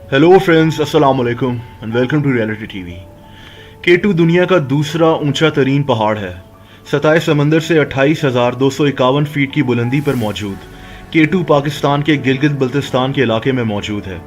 Hello friends, अस्सलाम वालेकुम and welcome to reality TV. K two दुनिया का दूसरा ऊंचा तरीन पहाड़ है। सतह समंदर से 28,251 फीट की बुलंदी पर मौजूद केटू पाकिस्तान के गिलगित बल्तिस्तान के इलाके में मौजूद है।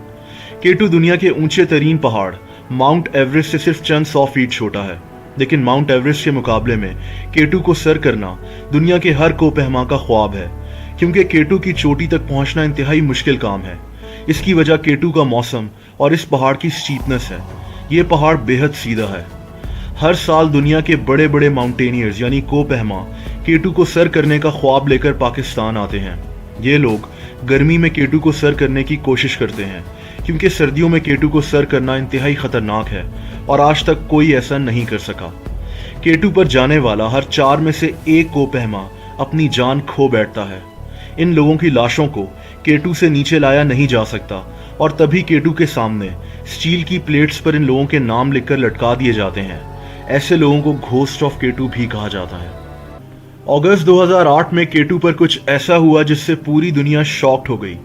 केटू दुनिया के ऊंचे तरीन पहाड़ माउंट एवरेस्ट से सिर्फ चंद 100 फीट छोटा है, लेकिन माउंट एवरेस्ट के मुकाबले में केटू को सर करना दुनिया के हर कोपहमा का ख्वाब है, क्योंकि केटू की चोटी तक पहुंचना इंतहाई मुश्किल काम है। इसकी वजह केटू का मौसम और इस पहाड़ की स्टीपनेस है। ये पहाड़ बेहद सीधा है। हर साल दुनिया के बड़े बड़े माउंटेनियर्स यानी कोपहमा केटू को सर करने का ख्वाब लेकर पाकिस्तान आते हैं। ये लोग गर्मी में केटू को सर करने की कोशिश करते हैं, क्योंकि सर्दियों में केटू को सर करना इंतहाई खतरनाक है और आज तक कोई ऐसा नहीं कर सका। केटू पर जाने वाला हर 4 में से एक कोपहमा अपनी जान खो बैठता है। इन लोगों की लाशों को केटू से नीचे लाया नहीं जा सकता और तभी केटू के सामने स्टील की प्लेट्स पर इन लोगों के नाम लिखकर लटका दिए जाते हैं। ऐसे लोगों को घोस्ट ऑफ केटू भी कहा जाता है। अगस्त 2008 में केटू पर कुछ ऐसा हुआ जिससे पूरी दुनिया शॉक्ड हो गई।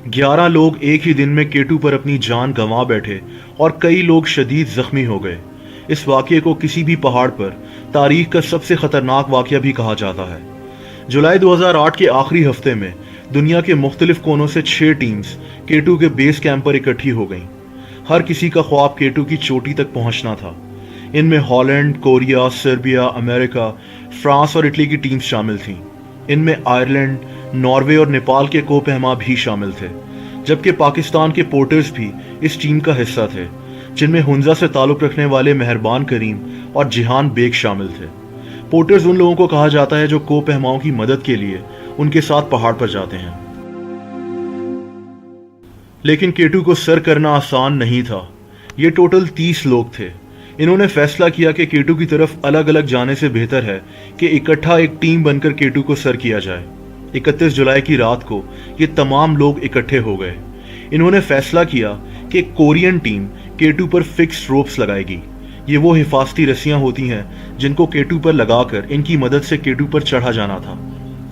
11 लोग एक ही दिन में केटू पर अपनी जान गंवा बैठे और कई लोग शदीद जख्मी हो गए। इस वाकये को किसी भी पहाड़ पर तारीख का सबसे खतरनाक वाकया भी कहा जाता है। जुलाई 2008 के आखिरी हफ्ते में दुनिया के मुख्तलिफ कोनों से 6 टीम्स केटू के बेस कैंप पर इकट्ठी हो गईं। हर किसी का ख्वाब केटू की चोटी तक पहुंचना था। इनमें Holland, Korea, Serbia, America, France और इटली की टीम्स शामिल थीं। इनमें आयरलैंड, नॉर्वे और नेपाल के कोपहमा भी शामिल थे, जबकि पाकिस्तान के पोर्टर्स भी इस टीम का हिस्सा थे, जिनमें हुंजा से ताल्लुक रखने वाले मेहरबान करीम और जिहान बेग शामिल थे। पोर्टर्स उन लोगों को कहा जाता है जो कोपहमाओं की मदद के लिए उनके साथ पहाड़ पर जाते हैं। लेकिन केटू को सर करना आसान नहीं था। ये टोटल 30 लोग थे। इन्होंने फैसला किया कि केटू की तरफ अलग अलग जाने से बेहतर है कि इकट्ठा एक टीम बनकर केटू को सर किया जाए। 31 जुलाई की रात को ये तमाम लोग इकट्ठे हो गए। इन्होंने फैसला किया कि कोरियन टीम केटू पर फिक्स्ड रोप्स लगाएगी। ये वो हिफाजती रस्सियां होती हैं जिनको केटू पर लगाकर इनकी मदद से केटू पर चढ़ा जाना था।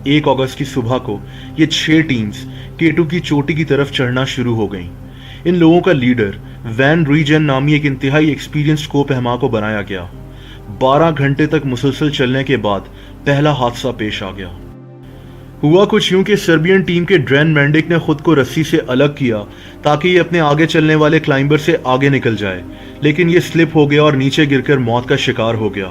1 अगस्त की सुबह को ये 6 टीम्स केटू की चोटी की तरफ चढ़ना शुरू हो गईं। इन लोगों का लीडर वैन रूइजन नामी एक इंतहाई एक्सपीरियंस्ड कोपहमा को बनाया गया। 12 घंटे तक मुसलसल चलने के बाद पहला हादसा पेश आ गया। हुआ कुछ यूं कि सर्बियन टीम के ड्रेन मैंडिक ने खुद को रस्सी से अलग किया ताकि ये अपने आगे चलने वाले क्लाइंबर से आगे निकल जाए, लेकिन ये स्लिप हो गया और नीचे गिरकर मौत का शिकार हो गया।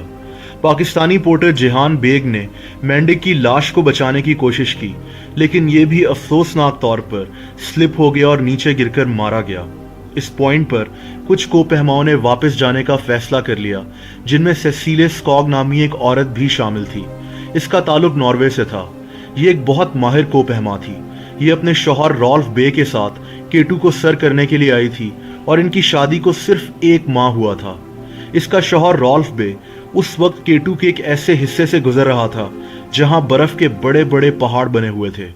पाकिस्तानी पोर्टर जिहान बेग ने मैंडिक की लाश को बचाने की कोशिश की, लेकिन ये भी अफसोसनाक तौर पर स्लिप हो गया और नीचे गिरकर मारा गया। इस पॉइंट पर कुछ कोपहमाओं ने वापस जाने का फैसला कर लिया, जिनमें सेसिले स्कॉग नामी एक औरत भी शामिल थी। इसका ताल्लुक नॉर्वे से था। ये एक बहुत माहिर कोपहमा थी। ये अपने शौहर रॉल्फ बे के साथ केटू को सर करने के लिए आई थी और इनकी शादी को सिर्फ 1 माह हुआ था। इसका शौहर रॉल्फ बे उस वक्त केटू के एक ऐसे हिस्से से गुजर रहा था जहां बर्फ के बड़े बड़े पहाड़ बने हुए थे।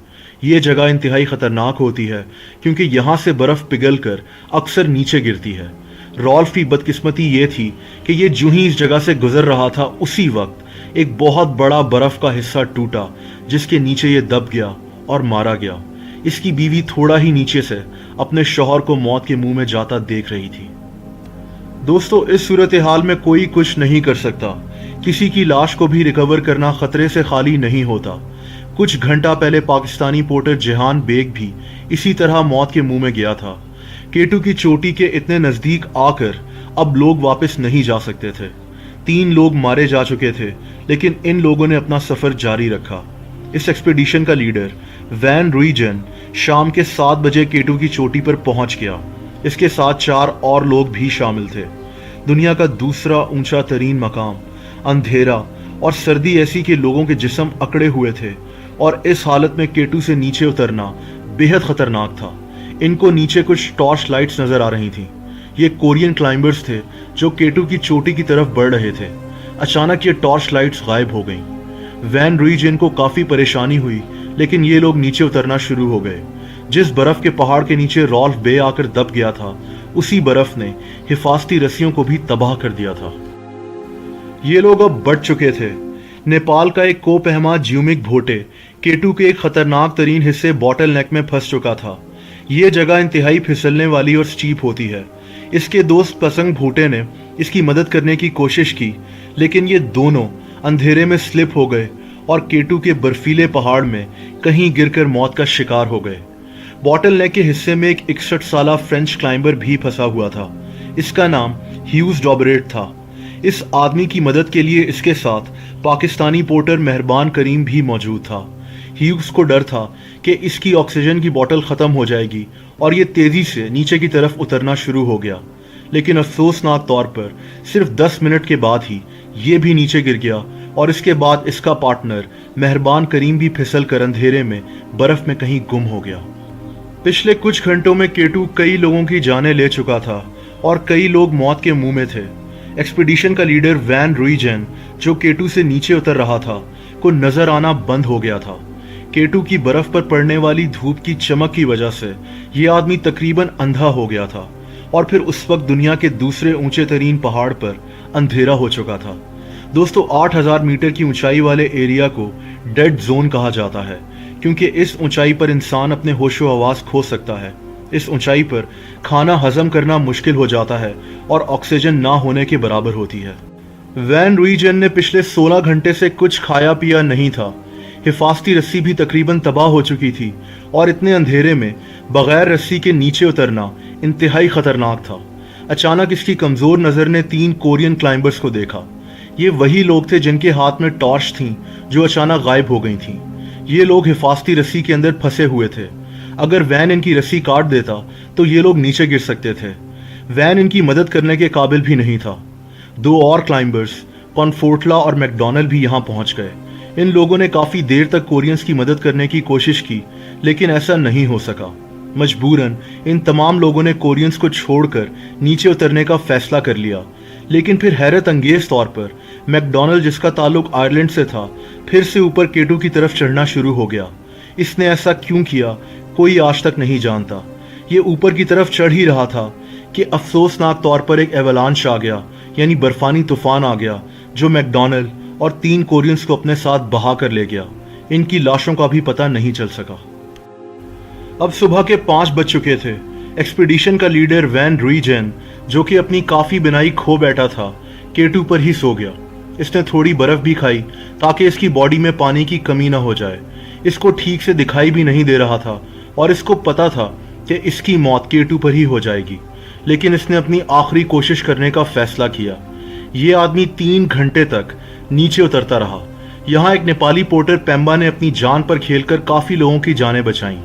ये जगह इंतहाई खतरनाक होती है क्योंकि यहाँ से बर्फ पिघलकर अक्सर नीचे गिरती है। रॉल्फ की बदकिस्मती ये थी कि ये जूं ही इस जगह से गुजर रहा था, उसी वक्त एक बहुत बड़ा बर्फ का हिस्सा टूटा, जिसके नीचे ये दब गया और मारा गया। इसकी बीवी थोड़ा ही नीचे से अपने शौहर को मौत के मुंह में जाता देख रही थी। दोस्तों, इस सूरत हाल में कोई कुछ नहीं कर सकता। किसी की लाश को भी रिकवर करना खतरे से खाली नहीं होता। कुछ घंटा पहले पाकिस्तानी पोर्टर जिहान बेग भी इसी तरह मौत के मुंह में गया था। केटू की चोटी के इतने नजदीक आकर अब लोग वापस नहीं जा सकते थे। 3 लोग मारे जा चुके थे, लेकिन इन लोगों ने अपना सफर जारी रखा। इस एक्सपीडिशन का लीडर वैन रूइजन शाम के 7 बजे केटू की चोटी पर पहुंच गया। इसके साथ 4 और लोग भी शामिल थे। दुनिया का दूसरा ऊंचा तरीन मकाम, अंधेरा और सर्दी ऐसी कि लोगों के जिस्म अकड़े हुए थे और इस हालत में केटू से नीचे उतरना बेहद खतरनाक था। इनको नीचे कुछ टॉर्च लाइट्स नजर आ रही थीं। ये कोरियन क्लाइंबर्स थे जो केटू की चोटी की तरफ बढ़ रहे थे। अचानक ये टॉर्च लाइट्स गायब हो गईं। वैन रूइजन को काफी परेशानी हुई, लेकिन ये लोग नीचे उतरना शुरू हो गए। जिस बर्फ के पहाड़ के नीचे रॉल्फ बे आकर दब गया था, उसी बर्फ ने हिफाजती रस्सियों को भी तबाह कर दिया था। ये लोग अब बढ़ चुके थे। नेपाल का एक कोपहमा ज्यूमिक भोटे केटू के एक खतरनाक तरीन हिस्से बॉटल नेक में फंस चुका था। ये जगह इंतहाई फिसलने वाली और स्टीप होती है। इसके दोस्त पसंग भूटे ने इसकी मदद करने की कोशिश की, लेकिन ये दोनों अंधेरे में स्लिप हो गए और केटू के बर्फीले पहाड़ में कहीं गिरकर मौत का शिकार हो गए। बॉटल नेक के हिस्से में एक 61 साला फ्रेंच क्लाइंबर भी फंसा हुआ था। इसका नाम ह्यूज डॉबरेट था। इस आदमी की मदद के लिए इसके साथ पाकिस्तानी पोर्टर मेहरबान करीम भी मौजूद था। ह्यूज को डर था कि इसकी ऑक्सीजन की बोतल ख़त्म हो जाएगी और ये तेज़ी से नीचे की तरफ उतरना शुरू हो गया, लेकिन अफसोसनाक तौर पर सिर्फ 10 मिनट के बाद ही ये भी नीचे गिर गया और इसके बाद इसका पार्टनर मेहरबान करीम भी फिसल कर अंधेरे में बर्फ में कहीं गुम हो गया। पिछले कुछ घंटों में केटू कई लोगों की जानें ले चुका था और कई लोग मौत के मुंह में थे। एक्सपीडिशन का लीडर वैन रुइजेन, जो केटू से नीचे उतर रहा था, को नजर आना बंद हो गया था। केटू की बर्फ पर पड़ने वाली धूप की चमक की वजह से यह आदमी तकरीबन अंधा हो गया था और फिर उस वक्त दुनिया के दूसरे ऊंचे तरीन पहाड़ पर अंधेरा हो चुका था। दोस्तों, 8000 मीटर की ऊंचाई वाले एरिया को डेड जोन कहा जाता है, क्योंकि इस ऊंचाई पर इंसान अपने होशो हवास खो सकता है। इस ऊंचाई पर खाना हजम करना मुश्किल हो जाता है और ऑक्सीजन ना होने के बराबर होती है। वैन रुइजेन ने पिछले 16 घंटे से कुछ खाया पिया नहीं था। हिफाजती रस्सी भी तकरीबन तबाह हो चुकी थी और इतने अंधेरे में बगैर रस्सी के नीचे उतरना इंतहाई खतरनाक था। अचानक इसकी कमजोर नजर ने 3 कोरियन क्लाइंबर्स को देखा। ये वही लोग थे जिनके हाथ में टॉर्च थी जो अचानक गायब हो गई थी। ये लोग हिफाजती रस्सी के अंदर फंसे हुए थे। अगर वैन इनकी रस्सी काट देता तो ये लोग नीचे गिर सकते थे। वैन इनकी मदद करने के काबिल भी नहीं था। 2 और क्लाइंबर्स, कॉनफोर्टला और मैकडोनल्ड भी यहाँ पहुंच गए। इन लोगों ने काफी देर तक कोरियंस की मदद करने की कोशिश की, लेकिन ऐसा नहीं हो सका। मजबूरन इन तमाम लोगों ने कोरियंस को छोड़कर नीचे उतरने का फैसला कर लिया। लेकिन फिर हैरत अंगेज तौर पर मैकडोनल्ड, जिसका ताल्लुक आयरलैंड से था, फिर से ऊपर केटू की तरफ चढ़ना शुरू हो गया। इसने ऐसा क्यों किया कोई आज तक नहीं जानता। ये ऊपर की तरफ चढ़ ही रहा था कि अफसोसनाक तौर पर एक एवलांच आ गया, यानी बर्फानी तूफान आ गया, जो मैकडोनल्ड और 3 कोरियंस को अपने साथ बहा कर ले गया। इनकी लाशों का भी पता नहीं चल सका। अब सुबह के 5 बज चुके थे। एक्सपीडिशन का लीडर वैन रुइजेन, जो कि अपनी काफी बिनाई खो बैठा था, केटू पर ही सो गया। इसने थोड़ी बर्फ भी खाई ताकि इसकी बॉडी में पानी की कमी ना हो जाए। इसको ठीक से दिखाई भी नहीं दे रहा था और इसको पता था कि इसकी मौत केटू पर ही हो जाएगी, लेकिन इसने अपनी आखिरी कोशिश करने का फैसला किया। ये आदमी 3 घंटे तक नीचे उतरता रहा। यहाँ एक नेपाली पोर्टर पेम्बा ने अपनी जान पर खेलकर काफी लोगों की जानें बचाईं।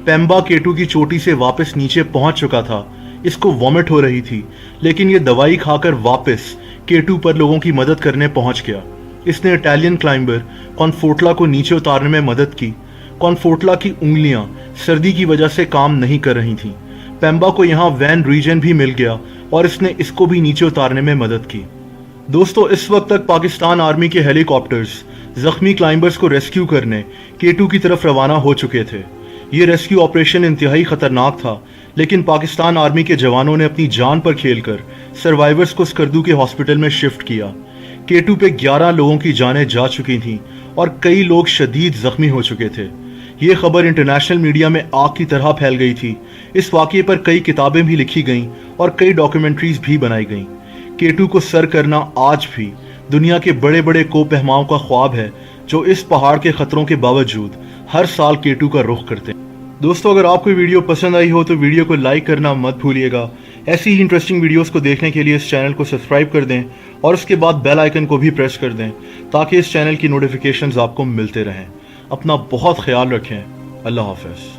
पेम्बा केटू की चोटी से वापस नीचे पहुंच चुका था। इसको वॉमिट हो रही थी, लेकिन ये दवाई खाकर वापस केटू पर लोगों की मदद करने पहुंच गया। इसने इटालियन क्लाइंबर कॉनफोर्टला को नीचे उतारने में मदद की। कॉनफोर्टला की उंगलियां सर्दी की वजह से काम नहीं कर रही थीं। पेम्बा को यहाँ वैन रुइजेन भी मिल गया और इसने इसको भी नीचे उतारने में मदद की। दोस्तों, इस वक्त तक पाकिस्तान आर्मी के हेलीकॉप्टर्स जख्मी क्लाइंबर्स को रेस्क्यू करने केटू की तरफ रवाना हो चुके थे। ये रेस्क्यू ऑपरेशन इंतहाई खतरनाक था, लेकिन पाकिस्तान आर्मी के जवानों ने अपनी जान पर खेलकर सर्वाइवर्स को स्कर्दू के हॉस्पिटल में शिफ्ट किया। केटू पे 11 लोगों की जानें जा चुकी थीं और कई लोग शदीद जख्मी हो चुके थे। ये खबर इंटरनेशनल मीडिया में आग की तरह फैल गई थी। इस वाक़ये पर कई किताबें भी लिखी गईं और कई डॉक्यूमेंट्रीज भी बनाई गईं। केटू को सर करना आज भी दुनिया के बड़े बड़े कोपहमाओं का ख्वाब है, जो इस पहाड़ के खतरों के बावजूद हर साल केटू का रुख करते हैं। दोस्तों, अगर आपको वीडियो पसंद आई हो तो वीडियो को लाइक करना मत भूलिएगा। ऐसी ही इंटरेस्टिंग वीडियोस को देखने के लिए इस चैनल को सब्सक्राइब कर दें और उसके बाद बेल आइकन को भी प्रेस कर दें, ताकि इस चैनल की नोटिफिकेशंस आपको मिलते रहें। अपना बहुत ख्याल रखें। अल्लाह हाफ़िज़।